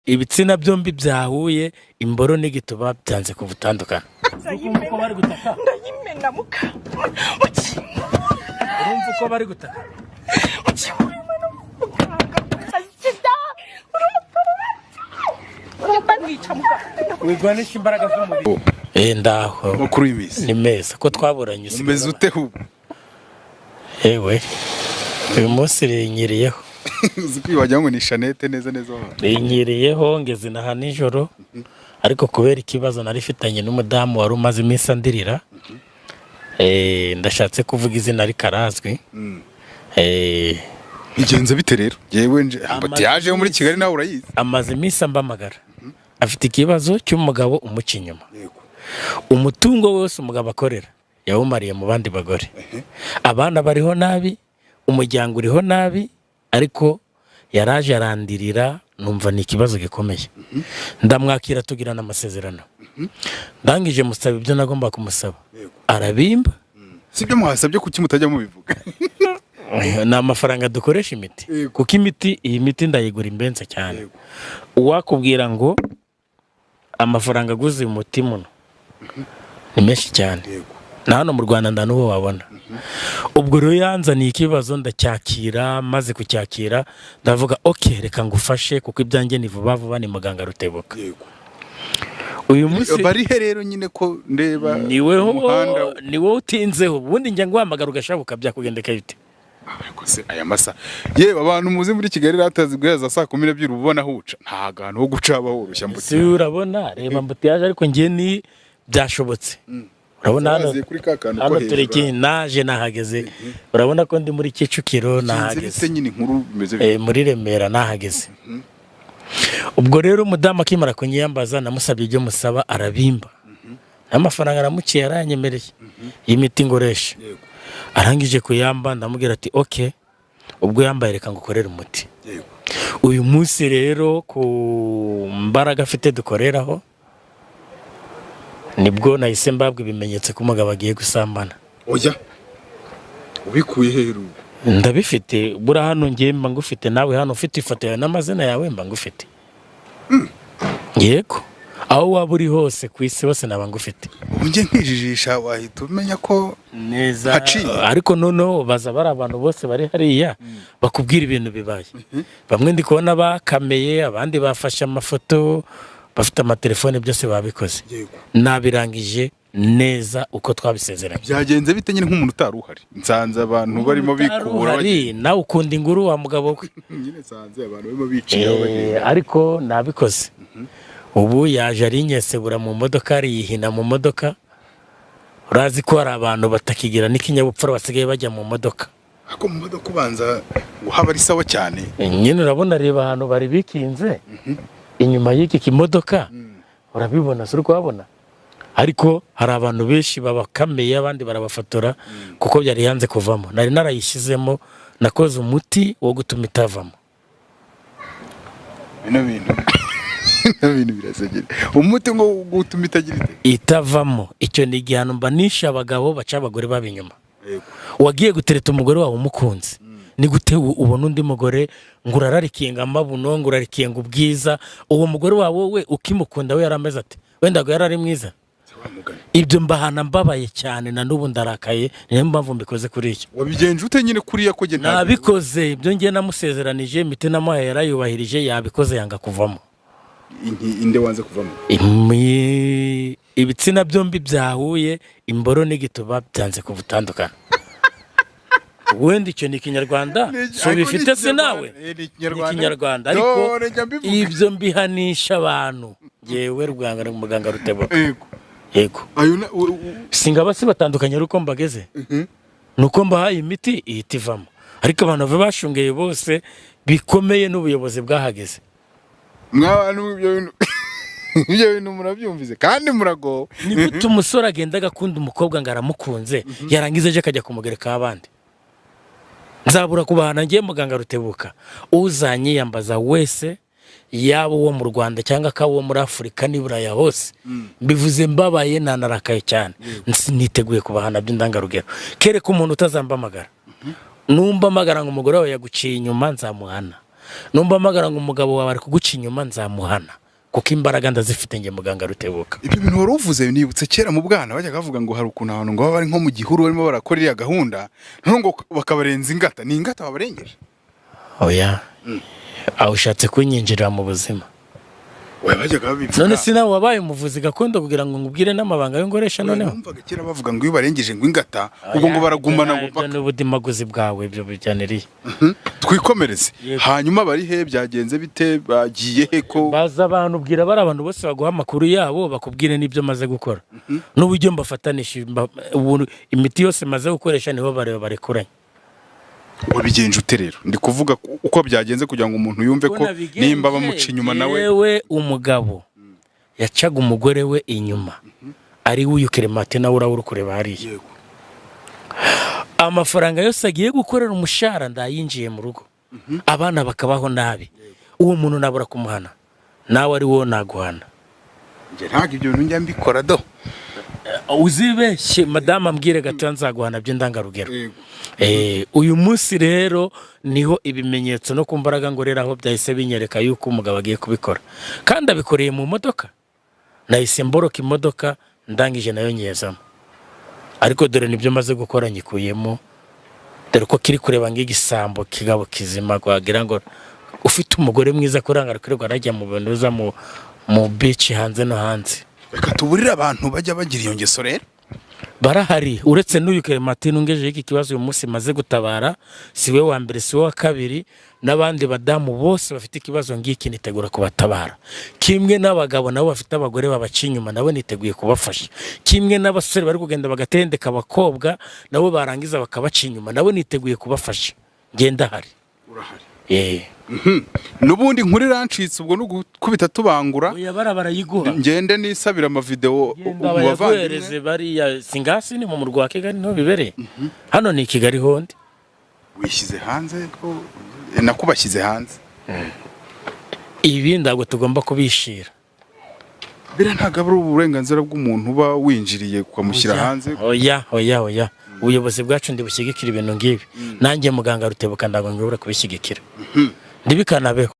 ibitsina byombi byahuye imboro n'igituba byanze kubutandukana. Uko bari gutaka ndayimena muka urumva uko bari gutaka wigwanisha imbaraga z'umubiri. Ndaho makuru y'imisi ni meza ko twaburanye. umeze ute ubu? Ewe uyu munsi rinyiriyeho uziki wajya ngo ni Shanete neza rinyiriyeho ngeze naha nijoro, ariko kubera ikibazo nari fitanye n'umudamu wari umaze iminsi andirira, ndashatse kuvuga izina ariko arazwi. Igenze bite rero? Yewe nje yaje muri Kigali nawe urayizi. Amaze iminsi ambamagara, afite ikibazo cy'umugabo umuca inyuma. Umutungo wose umugabo akorera yawumariye mu bandi bagore. Abana bariho nabi, umuryango uriho nabi, ariko yaraje arandirira, numva ni ikibazo gikomeye. Ndamwakira tugirana amasezerano. Ndangije musaba ibyo nagomba kumusaba, arabimba. Sibyo muhasabye kuki mutajya mubivuga? Na amafaranga dukoresha imiti, kuko iyi miti ndayigura imbenze cyane. Uwakubwira ngo amafaranga aguze umuti muno ni menshi cyane, na hano mu Rwanda ndanuwo wabona. Ubwo rero yanzaniye ikibazo ndacyakira, maze kucyakira ndavuga okay, reka ngufashe kuko ibyanjye ni vuba vuba, ni muganga Rutebuka. Uyu munsi bari he rero nyine ko ndeba niwe utinzeho, ubundi njya nguhamagara ugashabuka byakugendeka bite? Kose aya masa yewe abantu muzi muri Kigali ratazi guheza saa 12 ubona huca nta gantu ho gucaba horoshya mbuti. Si urabona reba mbuti yaje, ariko ngiye ni byashobotse. Urabona hano turiki naje nahageze, urabona ko ndi muri Kicukiro nahageze nyine inkuru bimeze muri Remera nahageze. Ubwo rero umudamu akimara kunyiyambaza namusabye ibyo musaba, arabimba. Amafaranga aramuciye yaranyemereye y'imiti ngoresha. Arangije kuyamba ndamubwira ati okay, ubwo yambaye reka ngukorera umuti. Uyu munsi rero ku mbaraga afite dukoreraho nibwo nahise mbabwa ibimenyetso ko umugabo agiye gusambana. Oya ubikuye heru? Ndabifite bura hano ngiye mba ngufite, nawe hano ufite ifoto yawe n'amazina yawe mba ngufite. Yego aho waba uri hose ku isi hose naba ngufite. Unje nkijijisha wahita umenya ko neza, ariko noneho baza bari abantu bose bari hariya bakubwira ibintu bibaye. Bamwe ndi kubona bakameye, abandi bafashe amafoto, bafite amatelefone, byose babikoze. Nabirangije neza uko twabisezeranye. Byagenze bite nyine nk'umuntu utaruhari? Nsanze abantu barimo bikubura bari nawe ukunda inguru wa mugabo we. Nyine nsanze abantu barimo bicira ariko nabikoze. Ubu yaje ari nyesebura mu modoka, yihina mu modoka. Urazi ko hari abantu batakigira n'ikinyabupfura basigaye bajya mu modoka. Ako mu modoka ubanza guhaba ari sawa cyane. Nyine urabona reba ahantu bari bikinze inyuma y'iki kimodoka, urabibona suri kuhabona. Ariko hari abantu benshi babakameye, abandi barabafotora kuko byari yanze kuvamo. Nari narayishyizemo, nakoze umuti wo gutuma itavamo. Ibintu birasegera. Umuti ngo gutuma itagira itavamo. Icyo ni igihano mbanisha abagabo baca abagore babinyuma. Wagiye gutereta umugore wawe umukunzi, ni gute ubona undi mugore ngurararikinga amabuno, ngurarikinga ubwiza, uwo mugore wawe we ukimukunda we yarameze ati wenda ngo yarari mwiza. Ibyo mbahana mbabaye cyane na n'ubu ndarakaye, niyo mpamvu mbikoze kuri iki. Wabigenje ute nyine kuriya ko nge nabikoze ibyo ngiye namusezeranije, imiti namuhaye yarayubahirije, yabikoze yanga kuvamo. Inde wanze kuvamo? Ibitsina byombi byahuye imboro n'igituba byanze kubutandukana. Wenda icyo ni Kinyarwanda, so bifite se nawe ni Kinyarwanda, ariko ibyo mbihanisha abantu. Yewe Rwanga muganga Rutebuka. Yego singaba si batandukanye uko mbageze, nuko mbahaye imiti ihitivamo, ariko abantu bashungeye bose bikomeye n'ubuyobozi bwahageze. Mwabantu ibyo bintu murabyumvize kandi murago. Ni gute umusore agenda agakunda umukobwa ngo aramukunze, yarangiza aje akajya kumugereka abandi? Nzabura kubahana ngiye muganga Rutebuka, uzanyiyambaza wese yabo wo mu Rwanda cyangwa kawo muri Afrika n'Iburaya hose, bivuze mbabaye nanarakaye cyane. Niteguye kubahana by'indangarugero. Kereka umuntu utazambamagara, numba magara ngo umugore wawe yaguciye inyuma nzamuhana, numva amagara ngo umugabo wawe ari kuguca inyuma nzamuhana kuko imbaraga ndazifite nge muganga Rutebuka. Ibyo bintu wari uvuze nibutse kera mu bwana bajyaga bavuga ngo hari ukuntu abantu ngo baba bari nko mu gihuru barimo barakora iriya gahunda none ngo bakabarenza ingata, ni ingata babarengeje? Oya aho ushatse kunyinjirira mu buzima. Oya bajyaga babivuga. None sinawe wabaye umuvuzi gakondo kugira ngo ngubwire n'amabanga yo ngoresha noneho. Numvaga kera bavuga ngo iyo barengeje ngo ingata ubwo ngo baragumana ngo paka. N'ubudimaguzi bwawe ibyo bijyaniriye. Twikomereze. Hanyuma bari he byagenze bite bagiye he ko baza abantu ubwira bari abantu bose baguha amakuru yabo bakubwire n'ibyo maze gukora. N'uburyo mbafatanisha imiti yose maze gukoresha niho barekuranye. Wabigenje ute rero? Ndi kuvuga uko byagenze kugira ngo umuntu yumve ko nimba bamuca inyuma nawe. Yewe umugabo yacaga umugore we inyuma ari uyu Clemate nawe uri kureba hariya. Amafaranga yose agiye gukorera umushara ndayinjiye mu rugo, abana bakabaho nabi, uwo muntu nabura kumuhana, nawe ari wo naguhana. Nge ntabwo ibyo bintu njya mbikora do. Uzibeshye madama ambwire gato nzaguhana byo ndangarugero. Uyu munsi rero niho ibimenyetso no kumbaraga ngoreraho byahise binyereka yuko umugabo agiye kubikora, kandi abikoreye mu modoka. Nahise mboroka imodoka ndangije nayo nyezamo, ariko dore nibyo maze gukora nyikuyemo. Dore ko kiri kureba ng'igisambo kigabo kizima gwagira ngo ufite umugore mwiza kuranga kurego arajya mu bintu uza mu beach hanze no hanze. Reka tuburira abantu bajya bagira iyo ngeso rero. Barahari uretse n'uyu Clemate nungeje iki kibazo uyu munsi maze gutabara, siwe wa mbere siwe wa kabiri, n'abandi badamu bose bafite ikibazo ngiki nitegura kubatabara. Kimwe n'abagabo nabo bafite abagore babaca inyuma nabo niteguye kubafasha. Kimwe n'abasore bari kugenda bagatendeka abakobwa nabo barangiza bakabaca inyuma nabo niteguye kubafasha. Ngenda hari. Urahari. Nubundi nkuri rancitse ubwo nugukubita tubangura. Oya barayiguha. Ngende nisabira ama video ubavandimwe bari ya Singasi ni mu murwa Kigali no bibereye. Hano ni Kigali honde. Wishyize hanze ko nakubashyize hanze. Ibi ndago tugomba kubishira. Bira ntagabura uburenganzira bw'umuntu uba winjiriye kwamushyira hanze. Oya. Ubuyobozi bwacu ndi bushyigikira ibintu ngibi. Nanjye muganga Rutebuka ndago ngibura kubishyigikira. Ndibikanabeho.